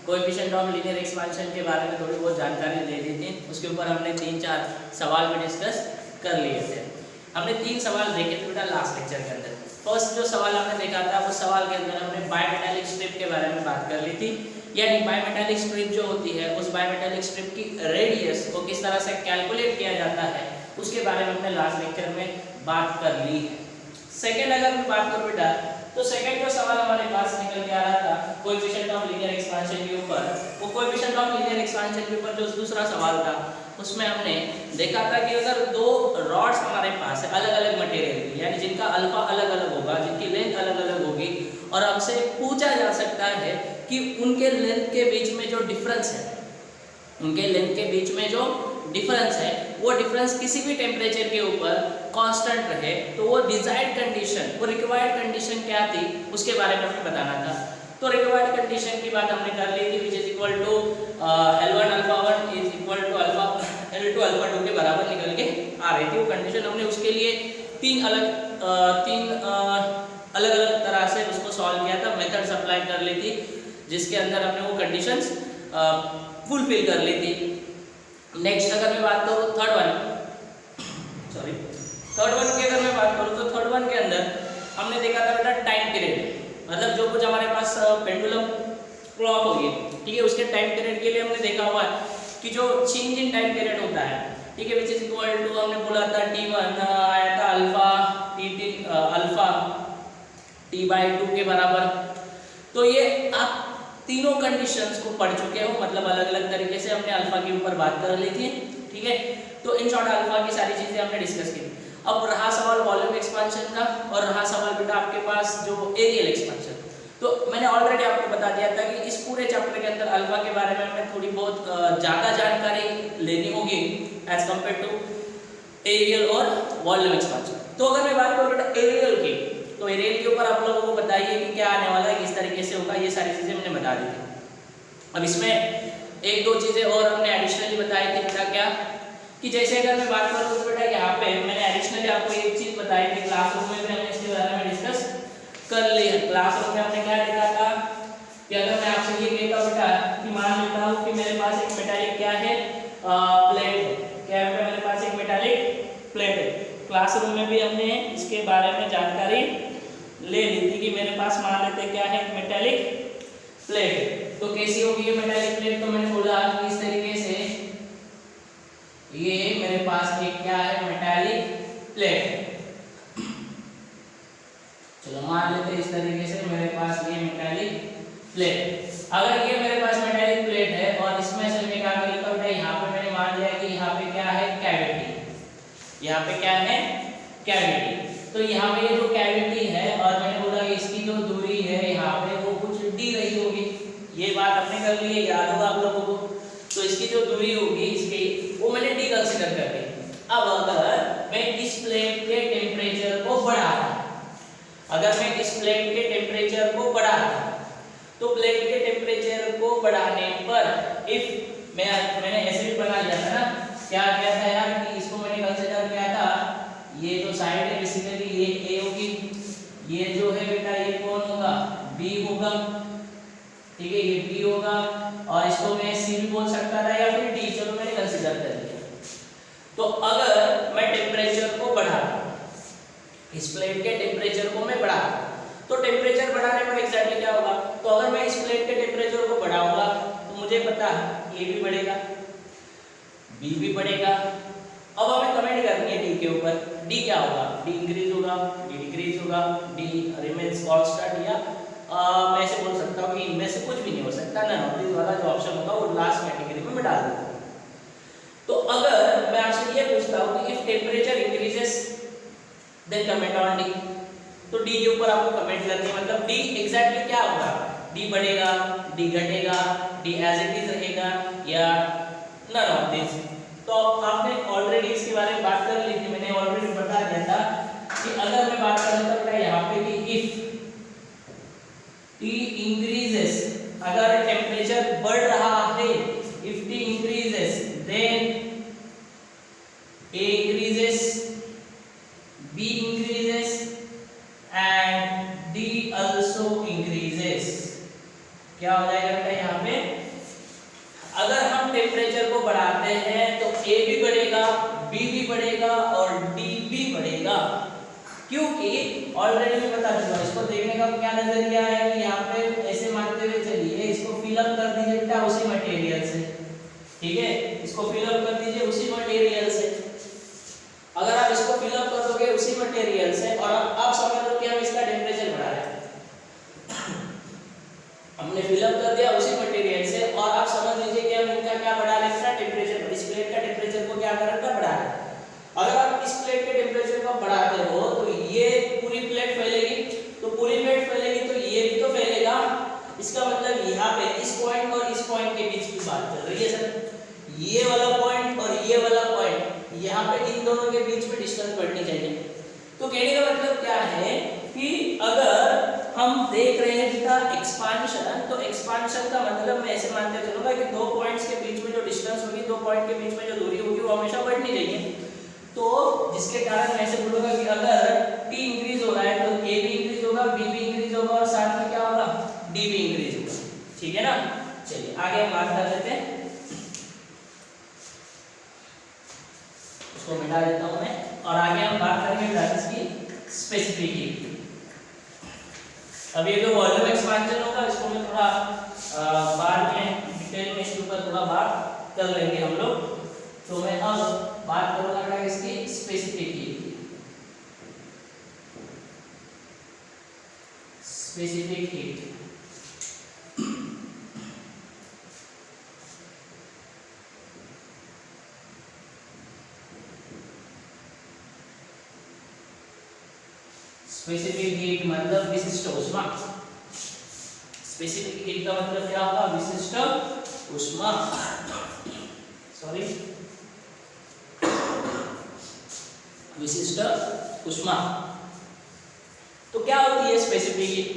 Coefficient of linear expansion के बारे में थोड़ी बहुत जानकारी दे दी थी, उसके ऊपर हमने 3-4 सवाल भी डिस्कस कर लिए थे। हमने 3 सवाल देखे थे बेटा लास्ट लेक्चर के अंदर। फर्स्ट जो सवाल हमने देखा था उस सवाल के अंदर हमने बायमेटालिक स्ट्रिप के बारे में बात कर ली थी, यानी बायमेटालिक स्ट्रिप जो होती है उस बायमेटालिक स्ट्रिप की रेडियस को किस तरह से कैलकुलेट किया जाता है उसके बारे में हमने लास्ट लेक्चर में बात कर ली है। सेकंड अगर मैं बात करूं बेटा तो सेकंड जो सवाल हमारे पास निकल के आ रहा था कोएफिशिएंट ऑफ लीनियर एक्सपेंशन के ऊपर, वो कोएफिशिएंट ऑफ लीनियर एक्सपेंशन के ऊपर जो दूसरा सवाल था उसमें हमने देखा था कि अगर 2 रॉड्स हमारे पास है अलग अलग मटेरियल की, यानी जिनका अल्फा अलग अलग होगा, जिनकी लेंथ अलग अलग होगी, और हमसे पूछा जा सकता है कि उनके लेंथ के बीच में जो डिफरेंस है, उनके लेंथ के बीच में जो डिफरेंस है वो डिफरेंस किसी भी टेम्परेचर के ऊपर कांस्टेंट रहे, तो वो डिजायर्ड कंडीशन, वो रिक्वायर्ड कंडीशन क्या थी उसके बारे में हमें बताना था। तो रिक्वायर्ड कंडीशन की बात हमने कर ली थी, which is equal to L1 alpha 1 is equal to alpha L2 alpha 2 के बराबर निकल के आ रही थी। वो कंडीशन हमने उसके लिए तीन अलग अलग तरह से उसको सॉल्व किया था, मेथड्स अप्लाई कर ली थी, जिसके अंदर हमने वो कंडीशंस फुलफिल कर ली थी। नेक्स्ट अगर मैं बात करूँ थर्ड वन की अगर मैं बात करूँ तो थर्ड वन के अंदर हमने देखा था बेटा टाइम पीरियड, मतलब जो कुछ हमारे पास पेंडुलम क्लॉक होगी, ठीक है, उसके टाइम पीरियड के लिए हमने देखा हुआ है कि जो चेंज इन टाइम पीरियड होता है, ठीक है, विच इज इक्वल टू हमने बोला था T1 आया था अल्फा T/2 के बराबर। तो ये आप तीनों कंडीशंस को पढ़ चुके हो, मतलब अलग अलग तरीके से हमने अल्फा के ऊपर बात कर ली थी, ठीक है। तो इन शॉर्ट अल्फा की सारी चीजें हमने डिस्कस की। अब रहा सवाल वॉल्यूम एक्सपेंशन का, और रहा सवाल बेटा आपके पास जो एरियल एक्सपेंशन। तो मैंने ऑलरेडी आपको बता दिया था कि इस पूरे चैप्टर के अंदर अल्फा के बारे में हमें थोड़ी बहुत ज़्यादा जानकारी लेनी होगी एज कम्पेयर टू एरियल और वॉल्यूम एक्सपेंशन। तो अगर मैं बात करूँ बेटा एरियल की, तो एरियल के ऊपर आप लोगों को बताइए कि क्या आने वाला है, किस तरीके से होगा, ये सारी चीज़ें मैंने बता दी थी। अब इसमें 1-2 चीज़ें और हमने एडिशनली बताई थी बेटा, क्या कि जैसे अगर मैं बात करूँ तो बेटा यहाँ पे मैंने एडिशनली आपको एक चीज़ बताई थी, क्लासरूम में भी हमने इसके बारे में डिस्कस कर लिया। क्लासरूम में हमने क्या देखा था कि अगर मैं आपसे ये कहता हूँ बेटा कि मान लेता हूँ कि मेरे पास एक मेटालिक क्या है प्लेट, क्या है बेटा, मेरे पास एक मेटालिक प्लेट है। क्लासरूम में भी हमने इसके बारे में जानकारी ले ली थी कि मेरे पास मान लेते क्या है एक मेटालिक प्लेट। तो कैसी होगी ये मेटालिक प्लेट, तो मैंने बोला कि इस तरीके से ये मेरे पास एक क्या है मेटालिक प्लेट। चलो मान लेते इस तरीके से मेरे पास ये मेटालिक प्लेट। अगर ये मेरे पास मेटालिक प्लेट है और इसमें से मैं क्या कर लेता हूँ, यहाँ पे मैंने मान लिया कि यहाँ पे क्या है कैविटी, यहाँ पे क्या है कैविटी। तो यहाँ पे ये जो कैविटी है और मैंने बोला कि इसकी जो दूरी है यहाँ पे वो कुछ डी रही होगी, ये बात हमने कर ली है, याद होगा आप लोगों को। तो इसकी जो दूरी होगी इसकी वो मैंने डी कंसीडर कर ली। अब अगर मैं इस प्लेट के टेम्परेचर को बढ़ाता, अगर मैं इस प्लेट के टेम्परेचर को बढ़ाता, तो प्लेट के टेम्परेचर को बढ़ाने पर इफ मैंने ऐसे भी बना लिया था ना, क्या किया था यार कि इसको मैंने कंसीडर किया था, ये जो साइड है बेसिकली ये ए होगी, ये जो है बेटा ये कौन होगा, बी होगा, ठीक है, ये बी होगा, और इसको मैं सी भी बोल सकता था या फिर डी, चलो मैंने कंसीडर कर लिया। तो अगर मैं टेम्परेचर को बढ़ाता, इस प्लेट के टेम्परेचर को मैं बढ़ाता, तो टेम्परेचर बढ़ाने पर एग्जैक्टली क्या होगा, तो अगर मैं इस प्लेट के टेम्परेचर को बढ़ाऊंगा तो मुझे पता है ए भी बढ़ेगा, बी भी बढ़ेगा। अब हमें कमेंट करनी है डी के ऊपर, डी क्या होगा, डी इंक्रीज होगा, डी डिक्रीज होगा, डी रिमेन्स कांस्टेंट, या मैं ऐसे बोल सकता हूँ कि इनमें से कुछ भी नहीं हो सकता, नन ऑफ दिस वाला जो ऑप्शन होगा वो लास्ट कैटेगरी में डाल दूंगा। तो अगर मैं आपसे ये पूछता हूँ कि if temperature increases then comment on D, तो डी के ऊपर आपको कमेंट करनी है, मतलब डी एग्जैक्टली क्या होगा, डी बढ़ेगा, डी घटेगा, डी एज इट इज रहेगा, या नन ऑफ दिस। तो आपने ऑलरेडी इसके बारे में बात कर ली थी, मैंने ऑलरेडी बता दिया था कि अगर मैं बात कर लेता हूँ यहाँ पे कि इफ टी इंक्रीजेस, अगर टेम्परेचर बढ़ रहा है, if T increases then A increases, B increases and D also increases. क्या हो जाएगा बेटा यहाँ पे टेम्परेचर को बढ़ाते हैं तो ए भी बढ़ेगा, बी भी बढ़ेगा और डी भी बढ़ेगा, क्योंकि ऑलरेडी मैं बता चुका हूं। इसको देखने का क्या नजरिया है कि यहाँ पे ऐसे मानते हुए चलिए, इसको फिलअप कर दीजिए बेटा उसी मटेरियल से, ठीक है, इसको फिलअप कर दीजिए उसी मटेरियल से। अगर आप इसको फिलअप कर दोगे उसी मटेरियल से और आप समझ लो कि हम इसका टेम्परेचर बढ़ा रहे हैं, हमने फिलअप कर दिया उसी मटेरियल से और आप समझ लीजिए कि हम इनका क्या बढ़ा रहे हैं, टेम्परेचर, इस प्लेट का टेम्परेचर को क्या कर रहे हैं, बढ़ा रहे हैं। अगर आप इस प्लेट के टेम्परेचर को बढ़ाते हो तो ये पूरी प्लेट फैलेगी, तो पूरी प्लेट फैलेगी तो ये भी तो फैलेगा। इसका मतलब यहाँ पे इस पॉइंट और इस पॉइंट के बीच की बात चल रही है सर, ये वाला पॉइंट और ये वाला पॉइंट, यहाँ पे इन दोनों के बीच में डिस्टेंस बढ़नी चाहिए। तो कहने का मतलब क्या है कि अगर हम देख रहे हैं बेटा एक्सपांशन, तो एक्सपांशन का मतलब मैं ऐसे मानते चलूंगा कि दो पॉइंट्स के बीच में जो डिस्टेंस होगी, दो पॉइंट के बीच में जो दूरी होगी वो हमेशा बढ़नी चाहिए। तो जिसके कारण मैं ऐसे बोलूंगा कि अगर T इंक्रीज हो रहा है तो A भी इंक्रीज होगा, B भी इंक्रीज होगा और साथ में क्या होगा, D भी इंक्रीज होगा, ठीक है ना। चलिए आगे हम बात कर लेते हैं, उसको मिटा देता हूं मैं और आगे हम बात करेंगे इसकी स्पेसिफिक हीट। अब ये जो वॉल्यूम एक्सपेंशन होगा इसको मैं थोड़ा बाद में डिटेल में इसके ऊपर थोड़ा बात कर लेंगे हम लोग। तो मैं अब बात करूंगा इसकी specific heat. Specific heat specific heat मतलब विशिष्ट ऊष्मा। स्पेसिफिक हीट का मतलब क्या होगा, विशिष्ट ऊष्मा, सॉरी विशिष्ट ऊष्मा। तो क्या होती है स्पेसिफिक हीट?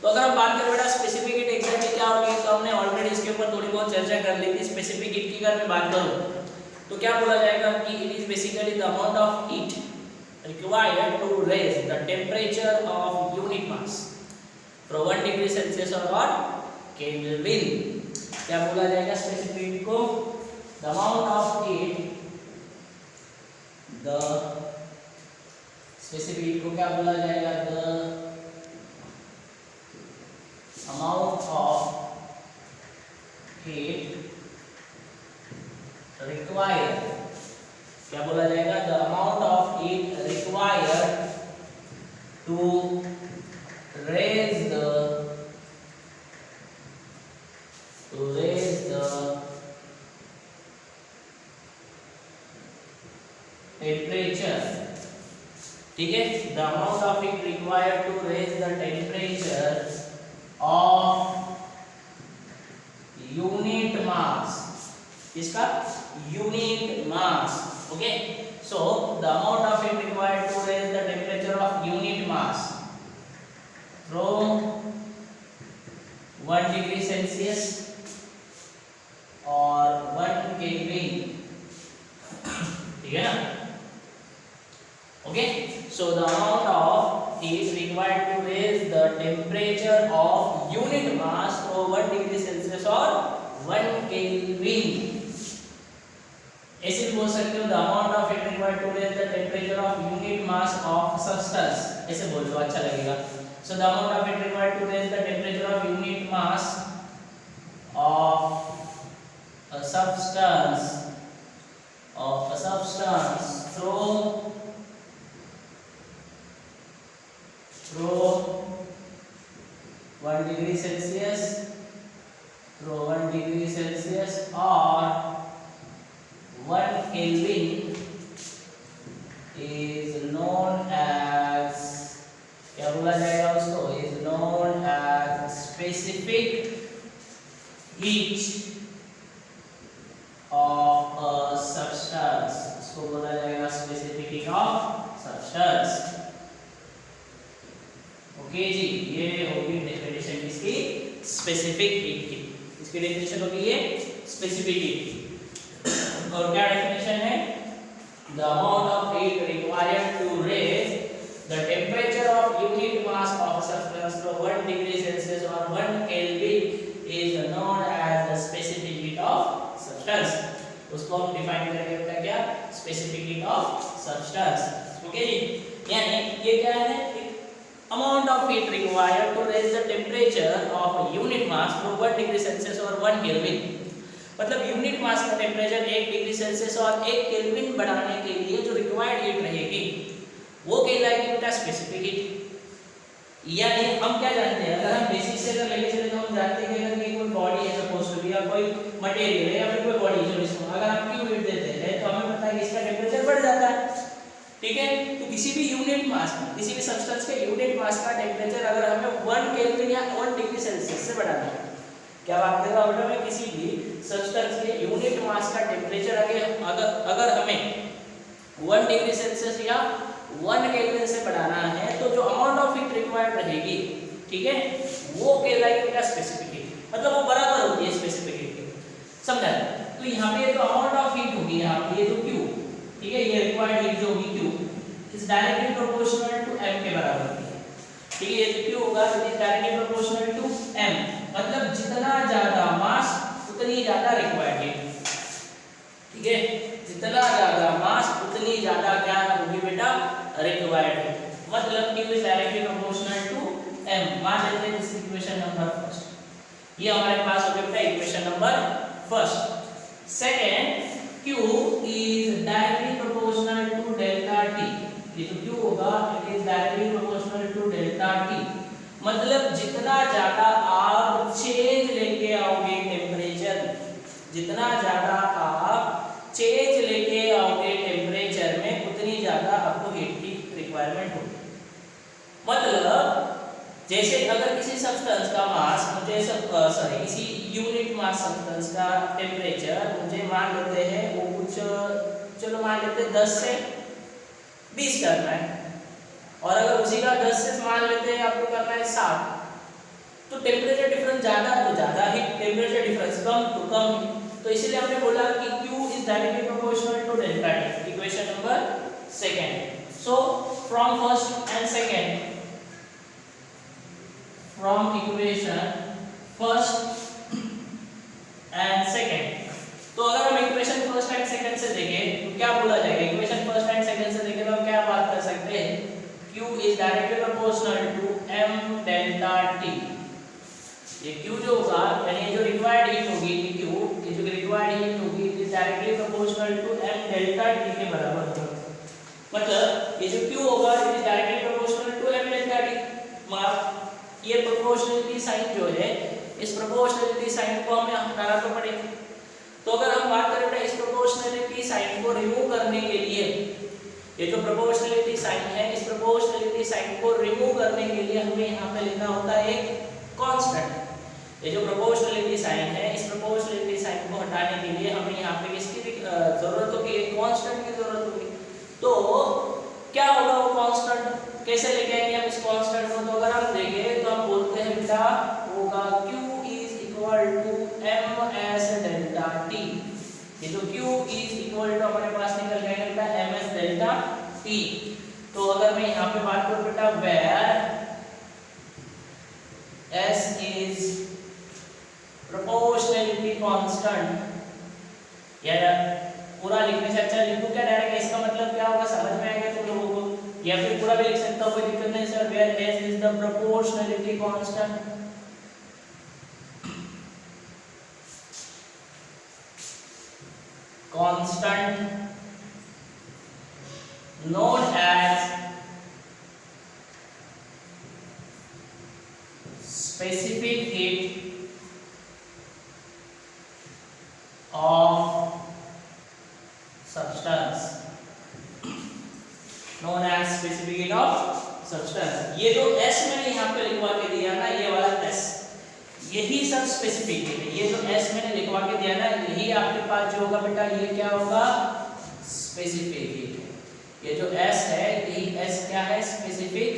तो अगर हम बात करें बेटा स्पेसिफिक हीट एग्जैक्टली क्या होती है, तो हमने ऑलरेडी इसके ऊपर थोड़ी बहुत चर्चा कर ली थी। स्पेसिफिक हीट की अगर मैं बात करूं तो क्या बोला जाएगा कि it is basically the amount of heat required to raise the temperature of unit mass from 1 degree Celsius or what Kelvin। क्या बोला जाएगा स्पेसिफिक हीट को, the amount of heat, the specific heat को क्या बोला जाएगा, the amount of heat required, क्या बोला जाएगा, the amount of heat required to raise the temperature, ठीक है, the amount of heat required to raise the temperature of unit mass, इसका unit mass, okay। So the amount of heat required to raise the temperature of unit mass from 1 degree Celsius or 1 Kelvin, ठीक है ना, okay। So the amount of heat required to raise the temperature of unit mass from 1 degree Celsius or 1 Kelvin, ऐसे बोल सकते हो, the amount of heat required to raise the temperature of unit mass of substance, ऐसे बोल दो अच्छा लगेगा। So the amount of heat required to raise the temperature of unit mass of a substance from 1 degree Celsius or 1 Kelvin is known as, क्या बोला जाएगा उसको, is known as specific heat of a substance, इसको बोला जाएगा specific heat of substance, okay जी। ये होगी डेफिनेशन इसकी स्पेसिफिक हीट की, इसकी डेफिनेशन होगी ये स्पेसिफिक हीट की। और क्या डेफिनेशन है, the amount of heat required to raise the temperature of unit mass of substance from 1 degree Celsius or 1 Kelvin is known as the specific heat of substance। उसको हम define करेंगे बेटा क्या, specific heat of substance. Okay जी, यानी ये क्या है, amount of heat required to raise the temperature of a unit mass from 1 degree Celsius और 1 Kelvin। मतलब यूनिट मास का टेम्परेचर 1 डिग्री सेल्सियस और 1 केल्विन बढ़ाने के लिए जो रिक्वायर्ड हीट रहेगी वो कहलाएगी बेटा स्पेसिफिक हीट। यानी हम क्या जानते हैं, अगर हम बेसिक से अगर लेके चले तो हम जानते हैं कि अगर कोई बॉडी है सपोज टू बी या कोई मटेरियल है या फिर कोई बॉडी है, जिसको अगर हम क्यू हीट देते हैं तो हमें पता है कि इसका टेम्परेचर बढ़ जाता है। ठीक है, तो किसी भी यूनिट मास का, किसी भी सब्सटेंस के यूनिट मास का टेम्परेचर अगर हमें 1 केल्विन या 1 डिग्री सेल्सियस से बढ़ाना है, क्या बात करेगा बेटा, में किसी भी सब्सटेंस के यूनिट मास का टेम्परेचर अगर हमें 1 डिग्री सेल्सियस या 1 केल्विन से बढ़ाना है तो जो अमाउंट ऑफ हीट रिक्वायर्ड रहेगी, ठीक है, वो कहलाएगी बेटा स्पेसिफिक हीट। मतलब वो बराबर होती है स्पेसिफिक हीट के, समझा। तो यहाँ पे जो अमाउंट ऑफ हीट होगी, यहाँ पे ये जो Q, ठीक है, ये रिक्वायर्ड हीट जो होगी Q is directly proportional to m के बराबर होती है। ठीक है, ये जो Q होगा it is directly proportional to m, मतलब जितना ज्यादा मास उतनी ज्यादा रिक्वायर्ड हीट। ठीक है, जितना ज्यादा मास उतनी ज्यादा क्या होगी बेटा, रिक्वायर्ड हीट। मतलब Q is directly proportional to m। मान लेते हैं दिस इक्वेशन नंबर फर्स्ट, ये हमारे पास हो गया बेटा equation number first. Second, Q is directly proportional to delta T। ये जो Q होगा it is directly proportional to delta T। मतलब जितना ज्यादा आप चेंज लेके आओगे टेम्परेचर, जितना ज्यादा आप चेंज लेके आओगे टेम्परेचर में, उतनी ज्यादा आपको हीट की रिक्वायरमेंट होगी। मतलब जैसे अगर किसी सब्सटेंस का मास मुझे किसी यूनिट मास सब्सटेंस का टेम्परेचर मुझे मान लेते हैं वो कुछ, चलो मान लेते हैं 10 से 20 करना है, और अगर उसी का 10 से मान लेते हैं आपको करना है 7, तो टेम्परेचर डिफरेंस ज्यादा तो ज्यादा ही, टेम्परेचर डिफरेंस कम तो कम ही। तो इसीलिए हमने बोला कि Q is directly proportional to delta T। Equation number second. So from first and second, from equation first and second, तो अगर हम इक्वेशन फर्स्ट एंड सेकंड से देखें तो क्या बोला जाएगा, इक्वेशन फर्स्ट एंड सेकंड से देखें तो हम क्या बात कर सकते हैं, Q is directly proportional to m delta T। ये Q जो होगा यानी जो रिक्वायर्ड हीट होगी Q, ये जो रिक्वायर्ड हीट होगी it is directly proportional to m delta T के बराबर होगा। मतलब ये जो Q होगा it is directly proportional to m delta T। ये प्रोपोर्शनलिटी साइन जो है, इस प्रोपोर्शनलिटी साइन को हमें हटाना तो पड़ेगा। तो अगर हम बात करें इस प्रोपोर्शनलिटी साइन को रिमूव करने के लिए, ये जो प्रोपोर्शनलिटी साइन है, इस प्रोपोर्शनलिटी साइन को रिमूव करने के लिए हमें यहाँ पे लिखना होता है एक कांस्टेंट। ये जो प्रोपोर्शनलिटी साइन है, इस प्रोपोर्शनलिटी साइन को हटाने के लिए हमें यहाँ पे किसकी जरूरत होगी, एक कांस्टेंट की जरूरत होगी। तो क्या होगा वो कांस्टेंट, कैसे लेके आएंगे हम इस कांस्टेंट को, तो अगर हम देखें तो हम बोलते हैं बेटा होगा Q is equal to ms delta T। ये जो Q is equal to हमारे पास निकल गया बेटा ms delta T। तो अगर मैं यहाँ पे बात करूँ बेटा where S is proportionality constant, या पूरा लिखने से अच्छा लिखूं क्या डायरेक्ट, इसका मतलब क्या होगा समझ में आएगा तुम लोगों को, या फिर पूरा भी लिख सकता हूं, कोई दिक्कत नहीं sir. Where s is the proportionality constant, constant known as specific heat of substance, known as specific heat of substance। ये जो S मैंने यहाँ पे लिखवा के दिया ना, ये वाला S, यही सब स्पेसिफिक हीट है। ये जो S मैंने लिखवा के दिया ना, यही आपके पास जो होगा बेटा ये क्या होगा, स्पेसिफिक हीट है। ये जो S है, यही S क्या है, स्पेसिफिक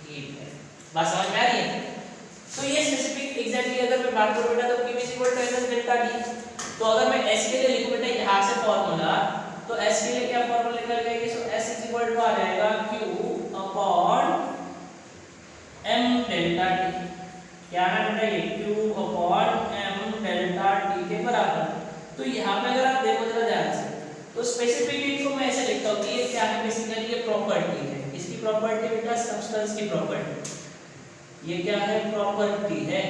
हीट है। बात समझ में आ रही है? तो ये स्पेसिफिक एग्जैक्टली अगर मैं बात करूं बेटा तो Q is equal to ms delta T। तो अगर मैं S के लिए लिखूं बेटा यहाँ से फॉर्मूला, तो S के लिए क्या फॉर्मूला निकल जाएगा, सो S इज इक्वल टू आ जाएगा Q upon m delta T। क्या है बेटा, ये Q upon m delta T के बराबर। तो यहाँ पे अगर आप देखो जरा ध्यान से, तो स्पेसिफिक हीट को मैं ऐसे लिखता हूँ कि ये क्या है, बेसिकली ये प्रॉपर्टी है। इसकी प्रॉपर्टी बेटा सब्सटेंस की प्रॉपर्टी, ये क्या है, प्रॉपर्टी है,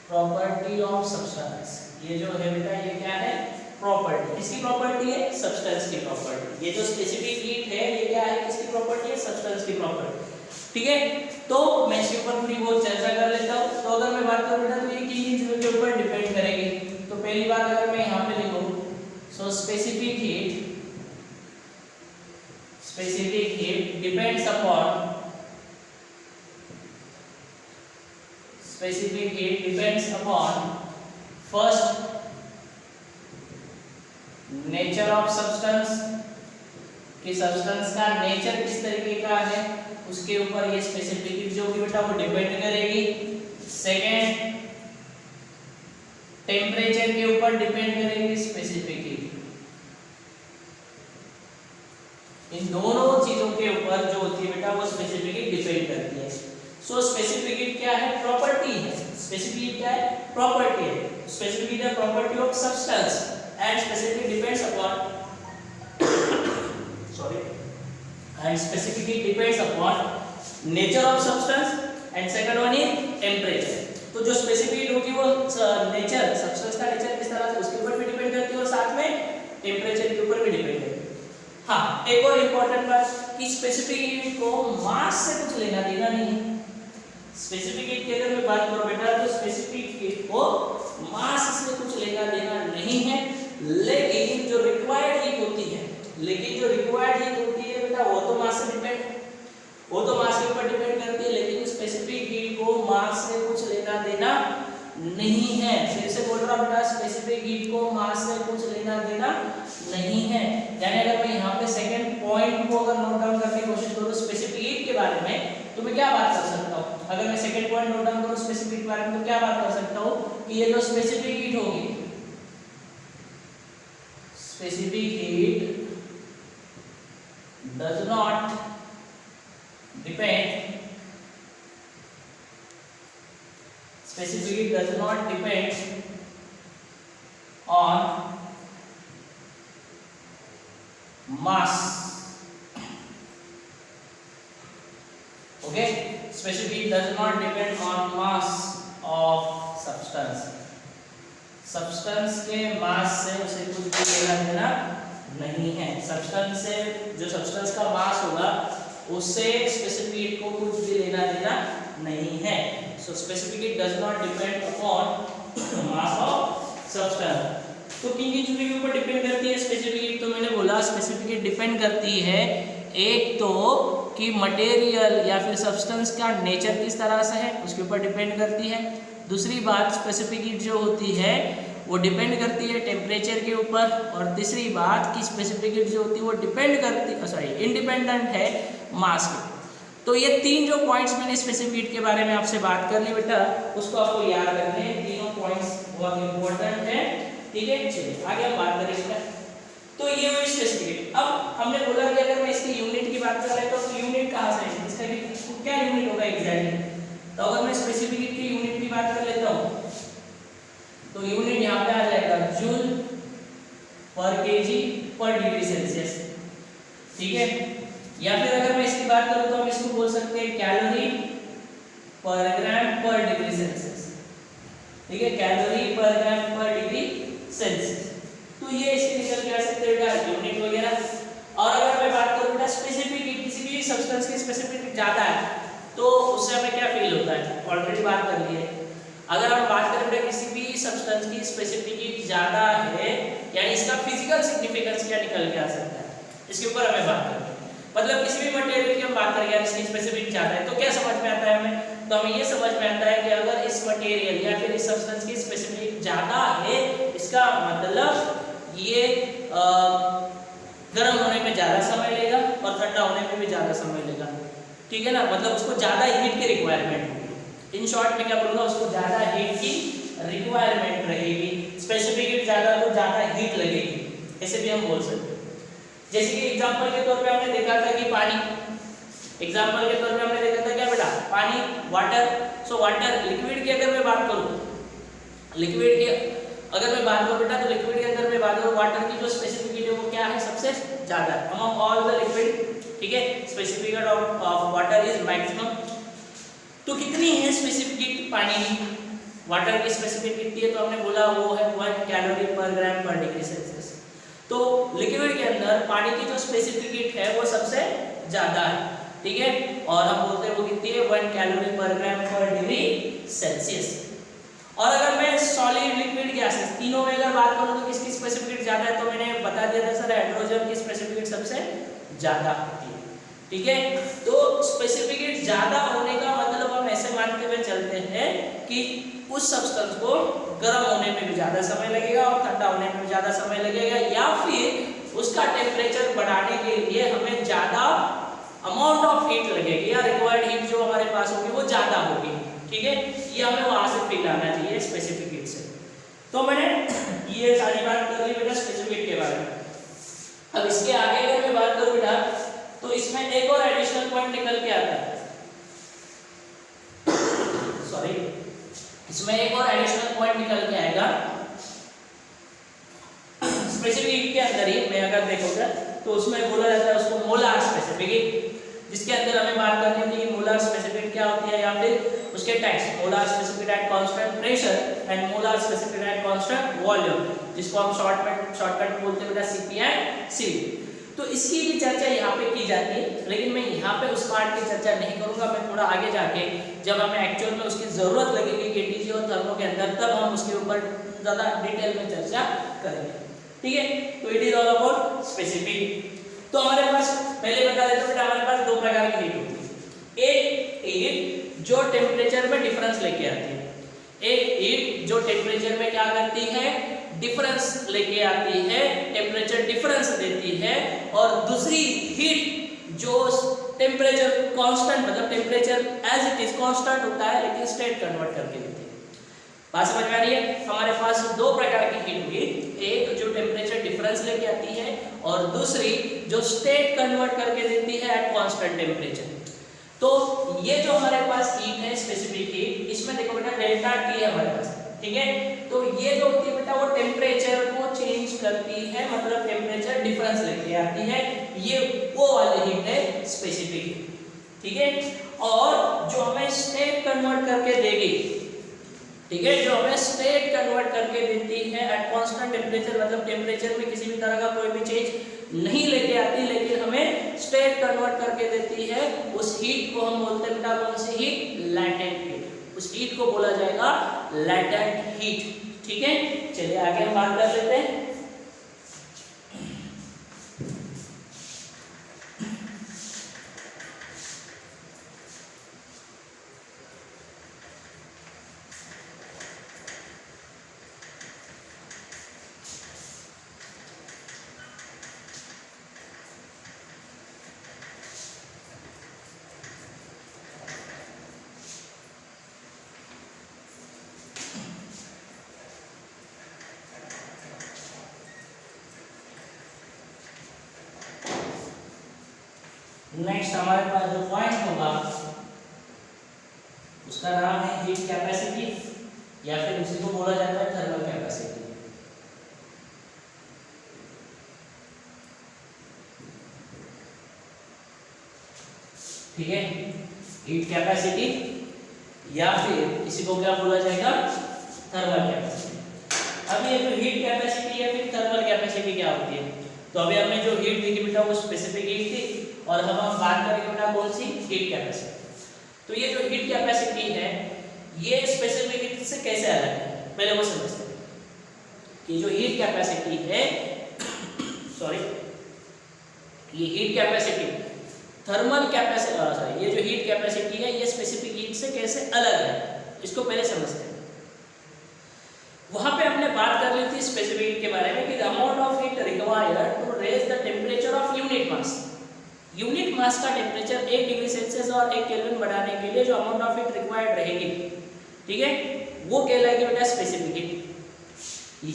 प्रॉपर्टी ऑफ सब्सटेंस। ये जो है बेटा ये क्या है, प्रॉपर्टी। इसकी प्रॉपर्टी है सब्सटेंस की प्रॉपर्टी। ये जो स्पेसिफिक हीट है ये क्या है, किसकी प्रॉपर्टी है, सब्सटेंस की प्रॉपर्टी। ठीक है, तो मैं इसके ऊपर थोड़ी बहुत चर्चा कर लेता हूँ। तो अगर मैं बात करूँ बेटा तो ये किन चीजों के ऊपर डिपेंड करेगी। तो पहली बात अगर मैं यहाँ पे लिखूँ, so specific heat depends upon first nature of substance, कि सब्सटेंस का नेचर किस तरीके का है उसके ऊपर ये स्पेसिफिक हीट जो होगी बेटा वो डिपेंड करेगी। सेकेंड, टेम्परेचर के ऊपर डिपेंड करेगी स्पेसिफिक हीट। इन दोनों चीजों के ऊपर जो होती है बेटा वो स्पेसिफिक हीट डिपेंड करती है। सो स्पेसिफिक हीट क्या है, प्रॉपर्टी है। स्पेसिफिक हीट क्या है, प्रॉपर्टी है। स्पेसिफिक हीट है property of substance and specific depends upon and specific heat depends upon nature of substance and second one is temperature। तो जो specific heat होगी वो नेचर, सब्सटेंस का नेचर किस तरह से उसके ऊपर भी डिपेंड करती है और साथ में टेम्परेचर के ऊपर भी डिपेंड करती है। हाँ, एक और इम्पोर्टेंट बात कि स्पेसिफिक हीट को मास से कुछ लेना देना नहीं है। स्पेसिफिक हीट की अगर मैं बात करूं बेटा तो स्पेसिफिक हीट को मास से कुछ लेना देना नहीं है, लेकिन जो रिक्वायर्ड हीट होती है बेटा वो तो मास से डिपेंड, वो तो मास के ऊपर डिपेंड करती है, लेकिन स्पेसिफिक हीट को मास से कुछ लेना देना नहीं है। फिर से बोल रहा हूं बेटा, स्पेसिफिक हीट को मास से कुछ लेना देना नहीं है। यानी अगर मैं यहाँ पे सेकंड पॉइंट को अगर नोट डाउन करने की कोशिश करूँ स्पेसिफिक हीट के बारे में, तो मैं क्या बात कर सकता हूँ, अगर मैं सेकंड पॉइंट नोट डाउन करूँ स्पेसिफिक हीट के बारे में तो क्या बात कर सकता हूँ कि ये जो स्पेसिफिक हीट होगी, specific heat does not depend on mass। okay, specific heat does not depend on mass of substance। Substance के मास से उसे कुछ भी लेना देना नहीं है। सब्सटेंस से, जो सब्सटेंस का मास होगा उससे स्पेसिफिक हीट को कुछ भी लेना देना नहीं है। So specific heat does not depend upon mass of substance. तो किन किन चीजों के ऊपर डिपेंड करती है स्पेसिफिक हीट, तो मैंने बोला स्पेसिफिक हीट डिपेंड करती है एक तो कि मटेरियल या फिर सब्सटेंस का नेचर किस तरह से है उसके ऊपर डिपेंड करती है। दूसरी बात, स्पेसिफिक हीट जो होती है वो डिपेंड करती है टेम्परेचर के ऊपर। और तीसरी बात कि स्पेसिफिक हीट जो होती है वो डिपेंड करती इंडिपेंडेंट है मास के। तो ये तीन जो पॉइंट्स मैंने स्पेसिफिक हीट के बारे में आपसे बात कर ली बेटा, उसको आपको याद रखना है। तीनों पॉइंट्स बहुत इंपॉर्टेंट है। ठीक है, चलिए आगे हम बात करेंगे। तो ये हुई स्पेसिफिक हीट। अब हमने बोला कि अगर मैं इसकी यूनिट की बात कर रहा तो यूनिट कहाँ से है, इसका क्या यूनिट होगा एग्जैक्टली। तो अगर मैं स्पेसिफिक हीट की यूनिट की बात कर लेता हूँ तो यूनिट यहाँ पे आ जाएगा जूल पर केजी पर डिग्री सेल्सियस। ठीक है, या फिर अगर मैं इसकी बात करूँ तो हम इसको बोल सकते हैं कैलोरी पर ग्राम पर डिग्री सेल्सियस। ठीक है, कैलोरी पर ग्राम पर डिग्री सेल्सियस। तो ये इसके निकल के आ सकते हैं यूनिट वगैरह। और अगर मैं बात करूँ बेटा स्पेसिफिक हीट, किसी भी सब्सटेंस की स्पेसिफिक हीट ज्यादा है तो उससे हमें क्या फील होता है, ऑलरेडी बात कर ली है। अगर हम बात करें किसी भी सब्सटेंस की स्पेसिफिक हीट ज्यादा है, यानी इसका फिजिकल सिग्निफिकेंस क्या निकल के आ सकता है, इसके ऊपर हमें बात करनी है। मतलब किसी भी मटेरियल की हम बात करें यार इसकी स्पेसिफिक हीट ज्यादा है तो क्या समझ में आता है हमें, तो हमें ये समझ में आता है कि अगर इस मटेरियल या फिर इस सब्सटेंस की स्पेसिफिक हीट ज्यादा है, इसका मतलब ये गर्म होने में ज्यादा समय लेगा और ठंडा होने में भी ज्यादा समय लेगा। ठीक है ना, मतलब उसको ज्यादा हीट की रिक्वायरमेंट होगी। इन शॉर्ट में क्या बोलूँगा, उसको ज्यादा हीट की रिक्वायरमेंट रहेगी। स्पेसिफिक हीट ज्यादा तो ज्यादा हीट लगेगी, ऐसे भी हम बोल सकते हैं। जैसे कि एग्जांपल के तौर पे हमने देखा था कि पानी, एग्जांपल के तौर पे हमने देखा था क्या बेटा, पानी, वाटर। सो वाटर लिक्विड की अगर मैं बात करूँ, लिक्विड के अगर मैं बात करूं बेटा तो लिक्विड के अंदर मैं बात करूं वाटर की जो स्पेसिफिक हीट है वो क्या है, सबसे ज्यादा अमंग ऑल द लिक्विड, ठीक है। Specific heat of water is maximum. तो कितनी है स्पेसिफिक हीट पानी की, वाटर की स्पेसिफिक हीट है तो हमने बोला वो है 1 कैलोरी पर ग्राम पर डिग्री सेल्सियस। तो लिक्विड के अंदर पानी की जो स्पेसिफिक हीट है वो सबसे ज्यादा है, ठीक है। और हम बोलते हैं वो कितनी है 1 कैलोरी पर ग्राम पर डिग्री सेल्सियस। और अगर मैं सॉलिड लिक्विड गैसेस तीनों में अगर बात करूं तो किसकी स्पेसिफिक हीट ज्यादा है, तो मैंने बता दिया था सर हाइड्रोजन की स्पेसिफिक हीट सबसे ज्यादा होती है, ठीक है। तो स्पेसिफिक हीट ज्यादा होने का मतलब हम ऐसे मानते हुए चलते हैं कि उस सब्सटेंस को गर्म होने में भी ज्यादा समय लगेगा और ठंडा होने में भी ज्यादा समय लगेगा, या फिर उसका टेम्परेचर बढ़ाने के लिए हमें ज्यादा अमाउंट ऑफ हीट लगेगी या रिक्वायर्ड हीट जो हमारे पास होगी वो ज्यादा होगी, ठीक है। ये हमें वहां से फील आना चाहिए स्पेसिफिक हीट से। तो मैंने ये सारी बात कर ली बेटा स्पेसिफिक हीट के बारे में। अब इसके आगे अगर मैं बात करूं बेटा तो इसमें एक और एडिशनल पॉइंट निकल के आता है, सॉरी, इसमें एक और एडिशनल पॉइंट निकल के आएगा स्पेसिफिक हीट के अंदर ही। मैं अगर देखोगे तो उसमें बोला जाता है उसको मोलार स्पेसिफिक हीट, जिसके अंदर हमें बात करनी होती है मोलार स्पेसिफिक क्या होती है, या फिर उसके tax molar specific at constant pressure and molar specific at constant volume, जिसको हम शॉर्टकट बोलते हैं बेटा सीपी एंड सीवी। तो इसकी भी चर्चा यहाँ पे की जाती है, लेकिन मैं यहाँ पे उस पार्ट की चर्चा नहीं करूंगा। मैं थोड़ा आगे जाके जब हमें एक्चुअल में उसकी जरूरत लगेगी केटीजी और थर्मो के अंदर, तब हम उसके ऊपर ज्यादा डिटेल में चर्चा करेंगे, ठीक है। तो it is all about specific. तो हमारे पास पहले बता देता हूं हमारे पास दो प्रकार की हीट होती है। एक हीट जो टेम्परेचर में डिफरेंस लेके आती है, एक हीट जो टेम्परेचर में क्या करती है, डिफरेंस लेके आती है, टेम्परेचर डिफरेंस देती है। और दूसरी हीट जो टेम्परेचर कांस्टेंट, मतलब temperature as it is constant होता है लेकिन स्टेट कन्वर्ट करके देती है। बात समझ में आ रही है? हमारे पास दो प्रकार की हीट हुई, एक जो टेम्परेचर डिफरेंस लेके आती है और दूसरी जो स्टेट कन्वर्ट करके देती है एट कांस्टेंट टेम्परेचर। तो ये जो हमारे पास हीट है स्पेसिफिक हीट, इसमें देखो बेटा डेल्टा टी है हमारे पास, ठीक है। तो ये जो होती है बेटा वो टेम्परेचर को चेंज करती है, मतलब टेम्परेचर डिफरेंस लेके आती है, ये वो वाली हीट है स्पेसिफिक हीट, ठीक है। और जो हमें स्टेट कन्वर्ट करके देगी, ठीक है, जो हमें स्टेट कन्वर्ट करके देती है एट कांस्टेंट टेम्परेचर, मतलब टेम्परेचर में किसी भी तरह का कोई भी चेंज नहीं लेके आती लेकिन हमें स्टेट कन्वर्ट करके देती है, उस हीट को हम बोलते हैं बेटा कौन सी हीट, लैटेंट हीट। उस हीट को बोला जाएगा लैटेंट हीट, ठीक है। चलिए आगे हम बात कर लेते हैं। नेक्स्ट हमारे पास जो पॉइंट होगा उसका नाम है हीट कैपेसिटी, या फिर उसी को बोला जाता है थर्मल कैपेसिटी। ठीक है, हीट कैपेसिटी या फिर इसी को क्या बोला जाएगा, थर्मल कैपेसिटी। अब ये जो हीट कैपेसिटी या फिर थर्मल कैपेसिटी क्या होती है, तो अभी हमने जो हीट देखी बेटा वो स्पेसिफिक हीट थी, और हम बात करेंगे बेटा कौन सी, हीट कैपेसिटी। तो ये जो हीट कैपेसिटी है ये स्पेसिफिक हीट से कैसे अलग है, पहले वो समझते हैं कि जो हीट कैपेसिटी है सॉरी ये heat capacity thermal capacity sorry ये जो हीट कैपेसिटी है ये स्पेसिफिक हीट से कैसे अलग है, इसको पहले समझते हैं। वहां पे हमने बात कर ली थी स्पेसिफिक हीट के बारे में कि the amount of heat required to raise the temperature of unit mass. Unit mass का टेम्परेचर 1 डिग्री सेल्सियस और 1 केल्विन बढ़ाने के लिए जो अमाउंट ऑफ हीट रिक्वायर्ड रहेगी, ठीक है, वो कहलाएगी बेटा स्पेसिफिक हीट।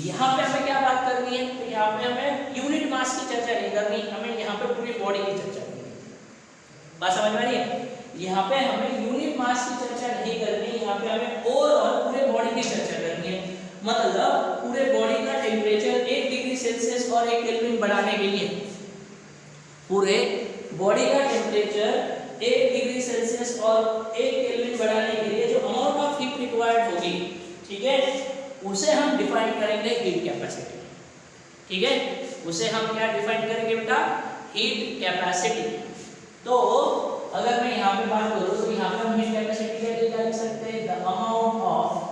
यहाँ पे हमें क्या बात करनी है, तो यहाँ पे हमें यूनिट मास की चर्चा नहीं करनी, हमें यहाँ पे पूरी बॉडी की चर्चा करनी है। बात समझ में आ रही है? यहाँ पे हमें यूनिट मास की चर्चा नहीं करनी, यहाँ पे हमें ओवरऑल पूरे बॉडी की चर्चा करनी है। मतलब पूरे बॉडी का टेम्परेचर 1 डिग्री सेल्सियस और 1 केल्विन बढ़ाने के लिए, पूरे बॉडी का टेम्परेचर 1 डिग्री सेल्सियस और 1 केल्विन बढ़ाने के लिए जो अमाउंट ऑफ हीट रिक्वायर्ड होगी, ठीक है, उसे हम डिफाइन करेंगे हीट कैपेसिटी। ठीक है, उसे हम क्या डिफाइन करेंगे बेटा? Heat capacity. तो अगर मैं यहाँ पे बात करूँ तो यहाँ पे हम हीट कैपेसिटी के लिए क्या लिख सकते हैं? The amount of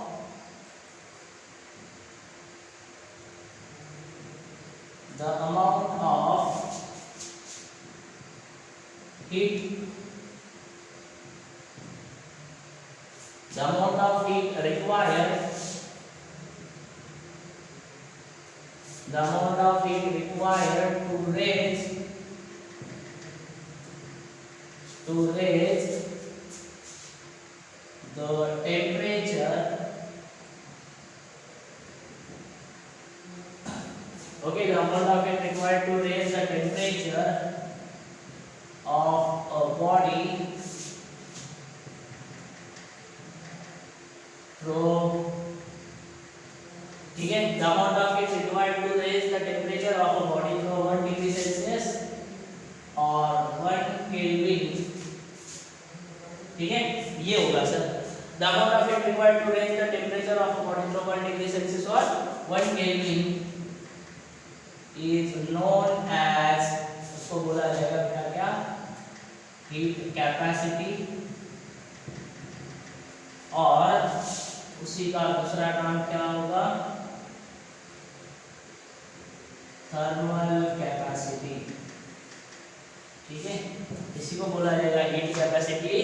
heat, the amount of heat required, the amount of heat required to raise the temperature, okay, the amount of heat required to raise the temperature of a body from, ठीक है, the amount of heat required to raise the temperature of a body from 1 degree Celsius or 1 Kelvin, ठीक है, ये होगा sir. The amount of heat required to raise the temperature of a body from 1 degree Celsius or 1 Kelvin is known as, उसको बोला जाएगा क्या क्या? Heat capacity, और उसी का दूसरा नाम क्या होगा? Thermal capacity. ठीक है, इसी को बोला जाएगा हीट कैपेसिटी,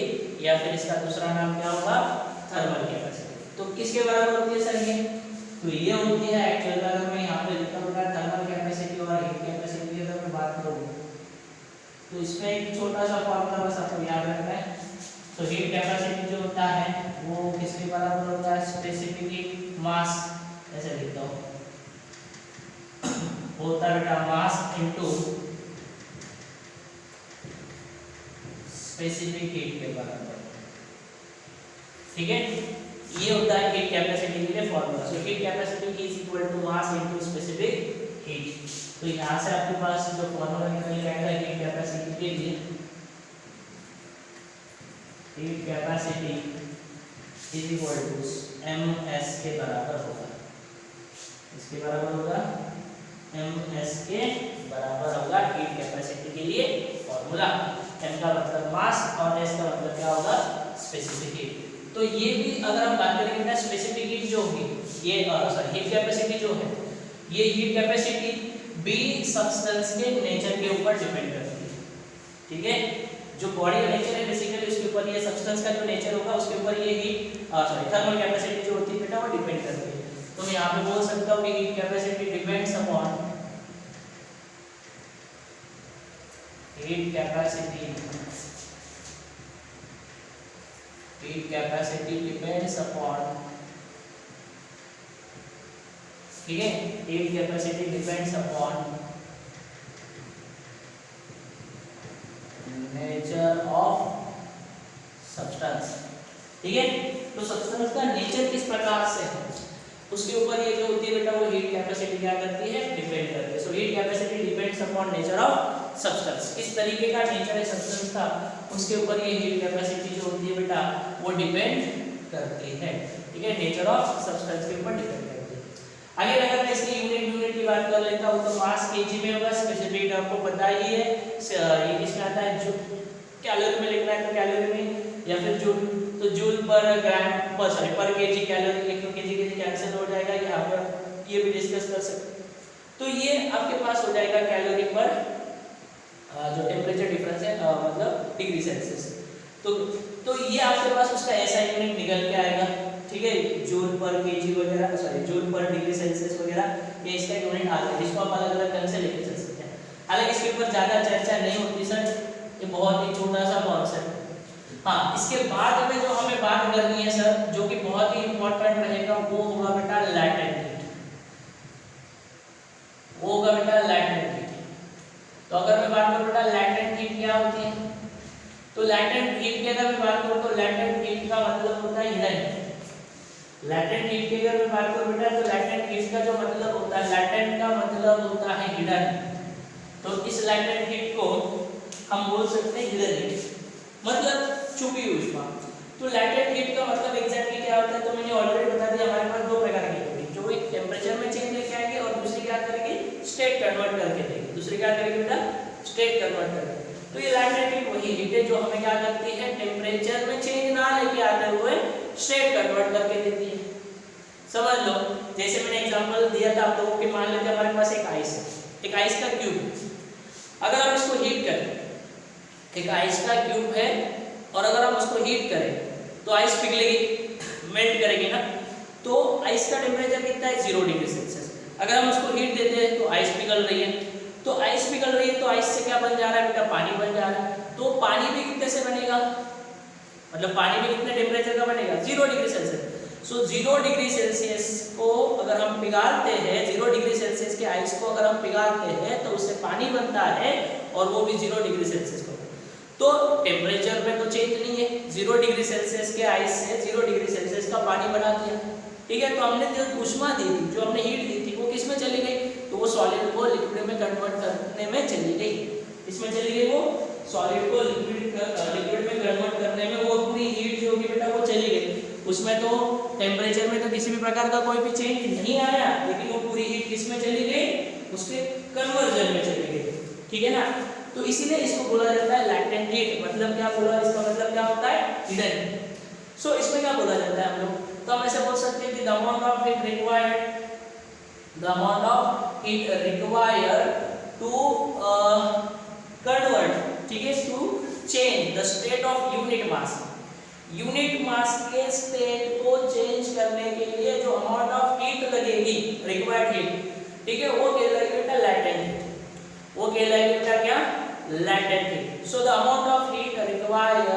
या फिर इसका दूसरा नाम क्या होगा? Thermal capacity. तो किसके बराबर होती है सर ये? तो ये होती है एक्चुअल में, अगर मैं यहाँ पे लिखता हूँ थर्मल कैपेसिटी और हीट कैपेसिटी की अगर मैं बात करूँ तो इसमें एक छोटा सा फॉर्मूला बस आपको याद रखना है। तो हीट कैपेसिटी जो होता है वो किसके बराबर होता है? स्पेसिफिक हीट मास, ऐसे लिखता हूँ, होता है बेटा मास इनटू स्पेसिफिक हीट के बराबर। ठीक है, ये होता है हीट कैपेसिटी के लिए formula. So heat capacity is equal to mass into specific heat. तो यहाँ से आपके पास जो फॉर्मूला निकल जाएगा हीट कैपेसिटी के लिए, heat capacity is equal to ms के बराबर होगा। इसके बराबर होगा ms के बराबर होगा हीट कैपेसिटी के लिए फॉर्मूला। m का मतलब मास और s का मतलब क्या होगा? Specific heat. तो ये भी अगर हम बात करेंगे ना, स्पेसिफिक हीट जो होगी, ये सॉरी हीट कैपेसिटी जो है, ये हीट कैपेसिटी बी सब्सटेंस के नेचर के ऊपर डिपेंड करती है। ठीक है, जो बॉडी का नेचर है बेसिकली उसके ऊपर, ये सब्सटेंस का जो नेचर होगा उसके ऊपर ये हीट सॉरी थर्मल कैपेसिटी जो होती है बेटा वो डिपेंड करती है। तो मैं यहाँ पे बोल सकता हूँ कि heat capacity depends upon heat capacity depends upon, ठीक है, heat capacity depends upon nature of substance. ठीक है, तो सब्सटेंस का नेचर किस प्रकार से है उसके ऊपर ये जो होती है बेटा वो हीट कैपेसिटी क्या करती है? डिपेंड करती है। सो heat capacity depends upon nature of substance, किस तरीके का नेचर है सब्सटेंस का उसके ऊपर ये हीट कैपेसिटी जो होती है बेटा वो डिपेंड करती है। ठीक है, नेचर ऑफ सब्सटेंस के ऊपर डिपेंड करती है। आगे अगर मैं इसकी यूनिट की बात कर लेता हूँ तो मास केजी में होगा, स्पेसिफिक आपको पता ही है, ये किसमें आता है? जो कैलोरी में लिखना है तो कैलोरी में, या फिर जूल तो जूल पर ग्राम पर सॉरी पर केजी कैलोरी, लेकिन केजी कैंसिल हो जाएगा, यहाँ पर ये भी डिस्कस कर सकते। तो ये आपके पास हो जाएगा कैलोरी पर जो टेम्परेचर डिफरेंस है मतलब डिग्री सेल्सियस। तो ये आपके पास उसका ऐसा यूनिट निकल के आएगा। ठीक है, जूल पर केजी वगैरह सॉरी जूल पर डिग्री सेल्सियस वगैरह ये इसका यूनिट आ गया, जिसको आप अलग अलग ढंग से लेके चल सकते हैं। हालांकि इसके ऊपर ज़्यादा चर्चा नहीं होती सर, ये बहुत ही छोटा सा कॉन्सेप्ट है। हाँ, इसके बाद में जो हमें बात करनी है सर, जो कि बहुत ही इंपॉर्टेंट रहेगा, वो होगा बेटा लैटेंट हीट। वो होगा बेटा लैटेंट हीट। तो अगर मैं बात करूँ बेटा लैटेंट हीट क्या होती है, तो लैटेंट हीट की अगर मैं बात करूँ तो लैटेंट हीट का मतलब होता है हिडन। लैटेंट हीट की अगर मैं बात करूं बेटा तो लैटेंट हीट का जो मतलब होता है, लैटेंट का मतलब होता है हिडन। तो इस लैटेंट हीट को हम बोल सकते हैं हिडन हीट, मतलब छुपी हुई ऊष्मा। तो लैटेंट हीट का मतलब एग्जैक्टली क्या होता है, तो मैंने ऑलरेडी बता दिया, हमारे पास दो प्रकार की होगी, जो एक टेंपरेचर में चेंज लेके आएंगे और दूसरी क्या करेंगे, स्टेट कन्वर्ट करके देंगे। दूसरी क्या करेंगे बेटा, स्टेट कन्वर्ट करेंगे। तो ये लैटेंट हीट वही हीट है जो हमें क्या करती है, टेंपरेचर में चेंज ना लेके आते हुए स्टेट कन्वर्ट करके देती है। समझ लो, जैसे मैंने एग्जांपल दिया था आप लोगों के, मान लेते हमारे पास एक आइस है, एक आइस का क्यूब। अगर हम इसको हीट करें, एक आइस का क्यूब है और अगर हम उसको हीट करें तो आइस पिघलेगी, मेल्ट करेगी ना। तो आइस का टेम्परेचर कितना है, 0 डिग्री सेल्सियस। अगर हम उसको हीट देते हैं तो आइस पिघल रही है, तो आइस पिघल रही है तो आइस से क्या बन जा रहा है बेटा, पानी बन जा रहा है। तो पानी भी कितने से बनेगा, मतलब पानी भी कितने टेम्परेचर का बनेगा, 0 डिग्री सेल्सियस। सो 0 डिग्री सेल्सियस को अगर हम पिघालते हैं, 0 डिग्री सेल्सियस के आइस को अगर हम पिघालते हैं तो उससे पानी बनता है और वो भी 0 डिग्री सेल्सियस को। तो टेम्परेचर में तो चेंज नहीं है, 0 डिग्री सेल्सियस के आइस से 0 डिग्री सेल्सियस का पानी बना दिया, ठीक है। तो हमने जो ऊष्मा दी थी, जो हमने हीट दी थी, वो किस में चली गई, तो वो सॉलिड को लिक्विड में कन्वर्ट करने में चली गई। इसमें चली गई, वो सॉलिड को लिक्विड में कन्वर्ट करने में वो पूरी हीट जो होगी बेटा वो चली गई। उसमें तो टेम्परेचर में तो किसी भी प्रकार का कोई भी चेंज नहीं आया, लेकिन वो पूरी हीट किस में चली गई, उसके कन्वर्जन में चली गई, ठीक है ना। तो इसीलिए इसको बोला जाता है लैटेंट हीट। मतलब क्या बोला, इसका मतलब क्या होता है, हिडन। सो इसमें क्या बोला जाता है हम लोग, तो हम ऐसे बोल सकते हैं कि the amount of heat required, the amount of heat required to convert, ठीक है, to change the state of unit mass. Unit mass के स्टेट को चेंज करने के लिए जो अमाउंट ऑफ हीट लगेगी, रिक्वायर्ड हीट, ठीक है, वो कहलाएगी बेटा लैटेंट हीट। वो कहलाएगी बेटा क्या, latent heat. So the amount of heat required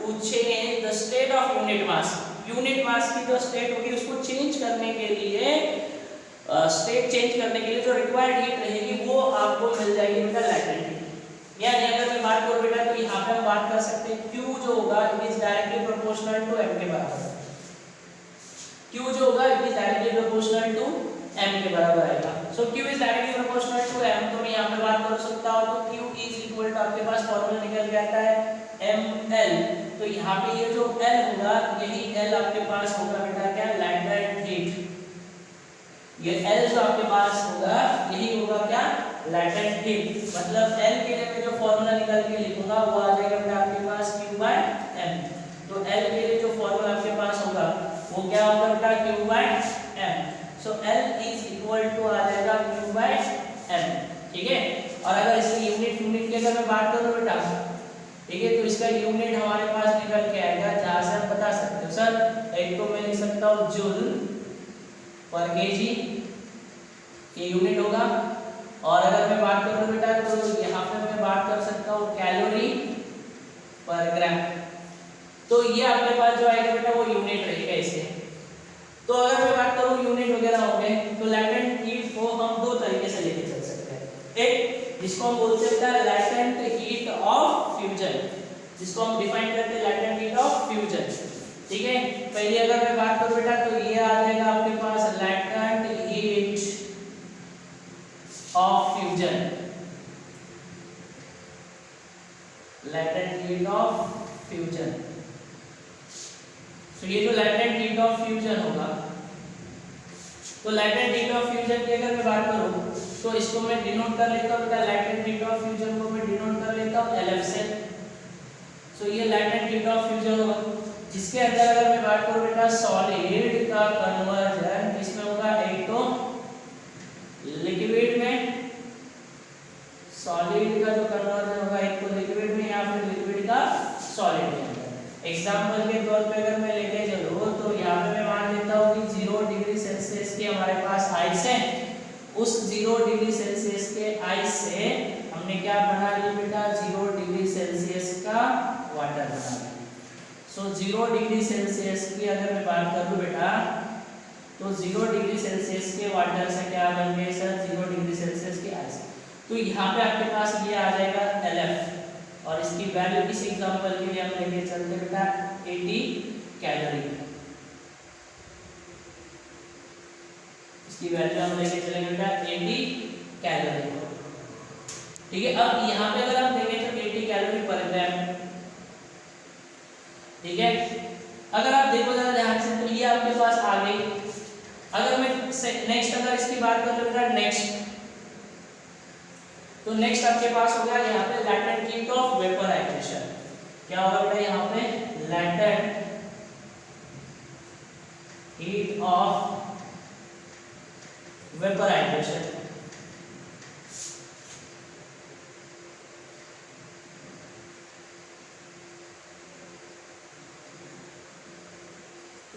to change the state of unit mass. Unit mass की जो स्टेट होगी उसको चेंज करने के लिए, स्टेट चेंज करने के लिए जो रिक्वायर्ड हीट रहेगी वो आपको मिल जाएगी बेटा लैटेंट हीट। यानी अगर मैं बात करूं बेटा तो यहाँ पे हम बात कर सकते हैं Q जो होगा it is directly proportional to M के बराबर। Q जो होगा it is directly proportional to M के बराबर आएगा। So Q is directly proportional to M, तो मैं यहाँ पे बात कर सकता हूँ तो Q इज इक्वल टू, आपके पास फॉर्मूला निकल के आता है ML। तो यहाँ पे ये जो L होगा, यही L आपके पास होगा बेटा क्या, लैटेंट हीट। ये L जो आपके पास होगा यही होगा क्या, लैटेंट हीट। मतलब L के लिए मैं जो फॉर्मूला निकाल के लिखूंगा वो आ जाएगा बेटा आपके पास Q/M। तो L के लिए जो फॉर्मूला आपके पास होगा वो क्या होगा बेटा, Q/M। So L is equal to आ जाएगा Q/M, ठीक है। और अगर इसकी यूनिट की अगर मैं बात करूं बेटा, ठीक है, तो इसका यूनिट हमारे पास निकल के आएगा, जहां से हम बता सकते हो सर, एक तो मैं लिख सकता हूं जूल पर केजी, ये यूनिट होगा। और अगर मैं बात करूं बेटा तो यहाँ पे मैं बात कर सकता हूँ कैलोरी पर ग्राम। तो ये आपके पास जो आएगा बेटा वो यूनिट रहेगा इससे। तो अगर मैं बात करूं यूनिट वगैरह हो गए, तो लैटेंट हीट को हम दो तरीके से लेके चल सकते हैं। एक जिसको हम बोलते हैं लैटेंट हीट ऑफ फ्यूजन, जिसको हम डिफाइन करते हैं लैटेंट हीट ऑफ फ्यूजन, ठीक है। पहले अगर मैं बात करूं बेटा तो ये आ जाएगा आपके पास latent heat of fusion, latent heat of fusion. तो ये जो लैटेंट हीट ऑफ फ्यूजन होगा, तो लैटेंट हीट ऑफ फ्यूजन की अगर मैं बात करूं तो इसको मैं डिनोट कर लेता हूं बेटा, लैटेंट हीट ऑफ फ्यूजन को मैं डिनोट कर लेता हूं LF से। सो ये लैटेंट हीट ऑफ फ्यूजन होगा, जिसके अंदर अगर मैं बात करूं बेटा सॉलिड का कन्वर्जन किसमें होगा, एक तो लिक्विड में, सॉलिड का जो कन्वर्जन होगा एक तो लिक्विड में या फिर लिक्विड का सॉलिड में। एग्जांपल के तौर पे अगर मैं लेके चलूं तो यहाँ पे मैं मान लेता हूँ कि 0 डिग्री सेल्सियस के हमारे पास आइस है। उस 0 डिग्री सेल्सियस के आइस से हमने क्या बना लिया बेटा, 0 डिग्री सेल्सियस का वाटर बना लिया। सो 0 डिग्री सेल्सियस की अगर मैं बात करूँ बेटा तो 0 डिग्री सेल्सियस के वाटर से क्या बन गए सर, 0 डिग्री सेल्सियस के आइस। तो यहाँ पे आपके पास ये आ जाएगा LF, और इसकी वैल्यू इस एग्जांपल के लिए हम लेके चलते बेटा 80 कैलोरी। इसकी वैल्यू हम लेके चलेंगे बेटा 80 कैलोरी। ठीक है, अब यहाँ पे अगर आप देखें तो 80 कैलोरी पर ग्राम। ठीक है, अगर आप देखो जरा ध्यान से तो ये आपके पास आ गई। अगर मैं नेक्स्ट अगर इसकी बात कर लूँ नेक्स्ट, तो नेक्स्ट आपके पास हो गया यहाँ पे लैटेंट हीट ऑफ वेपराइजेशन। क्या होगा बेटा यहाँ पे latent heat of vaporisation.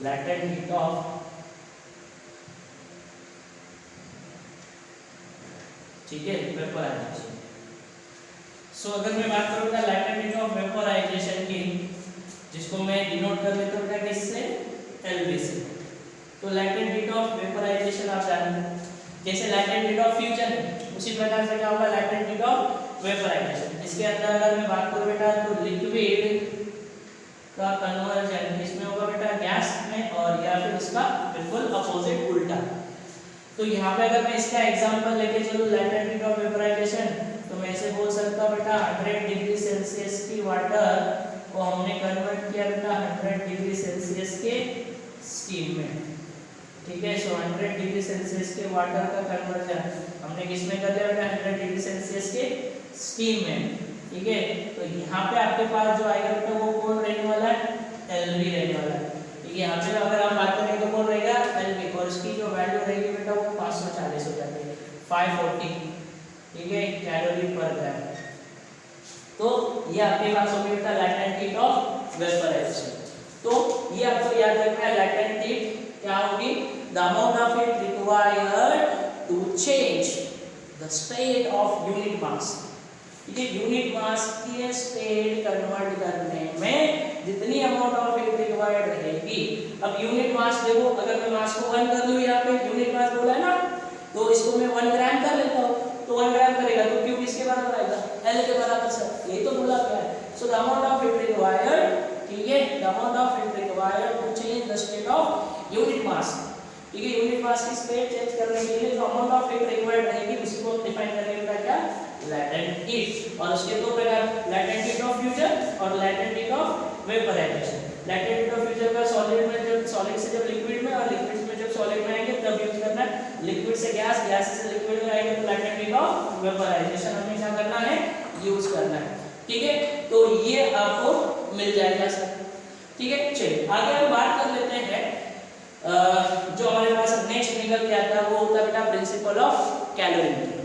latent heat of ठीक है वेपराइजेशन। सो अगर मैं बात करूँ बेटा latent heat of वेपराइजेशन की, जिसको मैं डिनोट कर लेता हूँ बेटा किससे, LV से। तो latent heat of वेपराइजेशन आप जानते हैं, जैसे latent heat of फ्यूजन उसी प्रकार से क्या होगा latent heat of वेपराइजेशन। इसके अंदर अगर मैं बात करूँ बेटा तो लिक्विड का कन्वर्जन इसमें होगा बेटा गैस में, और या फिर उसका बिल्कुल अपोजिट उल्टा। तो यहाँ पे अगर मैं इसका एग्जांपल लेके चलूँ लैटेंट हीट ऑफ वेपराइजेशन, तो मैं ऐसे बोल सकता हूँ बेटा 100 डिग्री सेल्सियस की वाटर को हमने कन्वर्ट किया बेटा 100 डिग्री सेल्सियस के स्टीम में। ठीक है, सो 100 डिग्री सेल्सियस के वाटर का कन्वर्जन हमने किसमें कर लिया बेटा 100 डिग्री सेल्सियस के स्टीम में। ठीक है, तो यहाँ पे आपके पास जो आएगा बेटा वो कौन रहने वाला है, LV रहने वाला है। ठीक है, यहाँ पे अगर हम बात करें तो कौन रहेगा LV, और इसकी जो वैल्यू रहेगी बेटा वो 540 हो जाती है 540। ठीक है, कैलोरी पर ग्राम। तो ये आपके पास हो गया बेटा लैटेंट हीट ऑफ वेपराइजेशन। तो ये आपको याद रखना है लैटेंट हीट क्या होगी, the amount of heat required to change the state of unit mass. ये यूनिट मास की स्टेट कन्वर्ट करने में जितनी अमाउंट ऑफ हीट रिक्वायर्ड रहेगी। अब यूनिट मास देखो, अगर मैं मास को 1 कर लूं, यहाँ पे यूनिट मास बोला है ना, तो इसको मैं 1 ग्राम कर लेता हूँ, तो 1 ग्राम करेगा तो क्यू किसके बराबर आएगा, L के बराबर। सर यही तो बोला गया है। So the amount of heat required, ठीक है, the amount of heat required to change the state of unit mass. ठीक है, यूनिट मास की स्टेट चेंज करने के लिए जो अमाउंट ऑफ हीट रिक्वायर्ड रहेगी उसको डिफाइन करेंगे बेटा क्या, लैटेंट हीट। और उसके दो प्रकार, लैटेंट हीट ऑफ फ्यूजन और latent heat of vaporisation. Latent heat of fusion का सॉलिड में, जब सॉलिड से जब लिक्विड में, और लिक्विड में जब सॉलिड में आएंगे तब यूज करना है। लिक्विड से गैस, गैस से लिक्विड में आएंगे तो लैटेंट हीट ऑफ वेपराइजेशन हमें क्या करना है, यूज करना है। ठीक है, तो ये आपको मिल जाएगा सर। ठीक है, चलिए आगे हम बात कर लेते हैं। जो हमारे पास नेक्स्ट निकल के आता है वो होता है बेटा principle of calorimetry.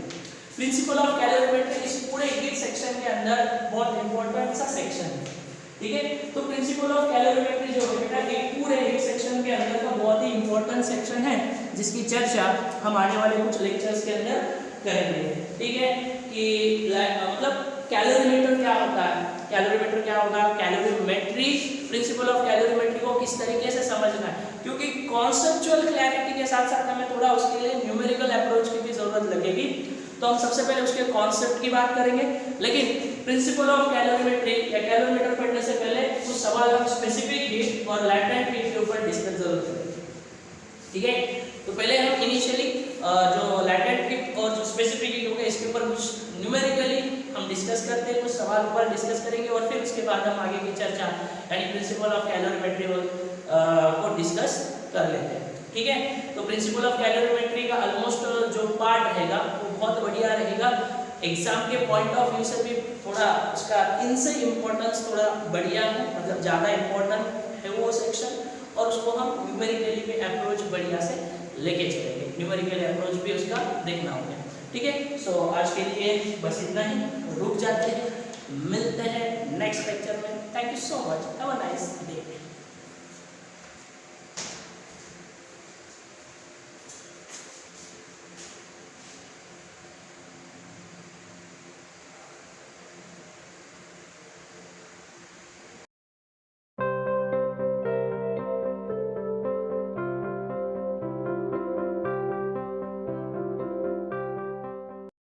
Principle of calorimetry इस पूरे हीट सेक्शन के अंदर बहुत इंपॉर्टेंट सा सेक्शन है। ठीक है, तो प्रिंसिपल ऑफ कैलोरीमेट्री जो है बेटा एक पूरे हीट सेक्शन के अंदर का बहुत ही इंपॉर्टेंट सेक्शन है, जिसकी चर्चा हम आने वाले कुछ लेक्चर्स के अंदर करेंगे। ठीक है, कि मतलब कैलोरीमीटर क्या होता है, कैलोरीमीटर क्या होगा, कैलोरीमेट्री, प्रिंसिपल ऑफ कैलोरीमेट्री को किस तरीके से समझना है, क्योंकि कॉन्सेप्चुअल क्लैरिटी के साथ साथ हमें थोड़ा उसके लिए न्यूमेरिकल अप्रोच की भी जरूरत लगेगी। तो हम सबसे पहले उसके कॉन्सेप्ट की बात करेंगे, लेकिन प्रिंसिपल ऑफ कैलोरीमेट्री या कैलोरीमीटर पढ़ने से पहले कुछ सवाल हम स्पेसिफिक हीट और लैटेंट हीट के ऊपर डिस्कस जरूर करेंगे। ठीक है, तो पहले हम इनिशियली जो लैटेंट हीट और जो स्पेसिफिक हीट होगा इसके ऊपर कुछ न्यूमेरिकली हम डिस्कस करते हैं, कुछ सवाल ऊपर डिस्कस करेंगे, और फिर उसके बाद हम आगे की चर्चा यानी प्रिंसिपल ऑफ कैलोरीमेट्री को डिस्कस कर लेते हैं। ठीक है, तो प्रिंसिपल ऑफ कैलोरीमेट्री का ऑलमोस्ट जो पार्ट रहेगा वो बहुत बढ़िया रहेगा। एग्जाम के पॉइंट ऑफ व्यू से भी थोड़ा उसका इनसे इम्पोर्टेंस थोड़ा बढ़िया है, मतलब ज़्यादा इम्पोर्टेंट है वो सेक्शन, और उसको हम न्यूमेरिकली भी अप्रोच बढ़िया से लेके चलेंगे। न्यूमेरिकल अप्रोच भी उसका देखना होगा। ठीक है, सो आज के लिए बस इतना ही, रुक जाते हैं, मिलते हैं नेक्स्ट लेक्चर में। Thank you so much, have a nice day.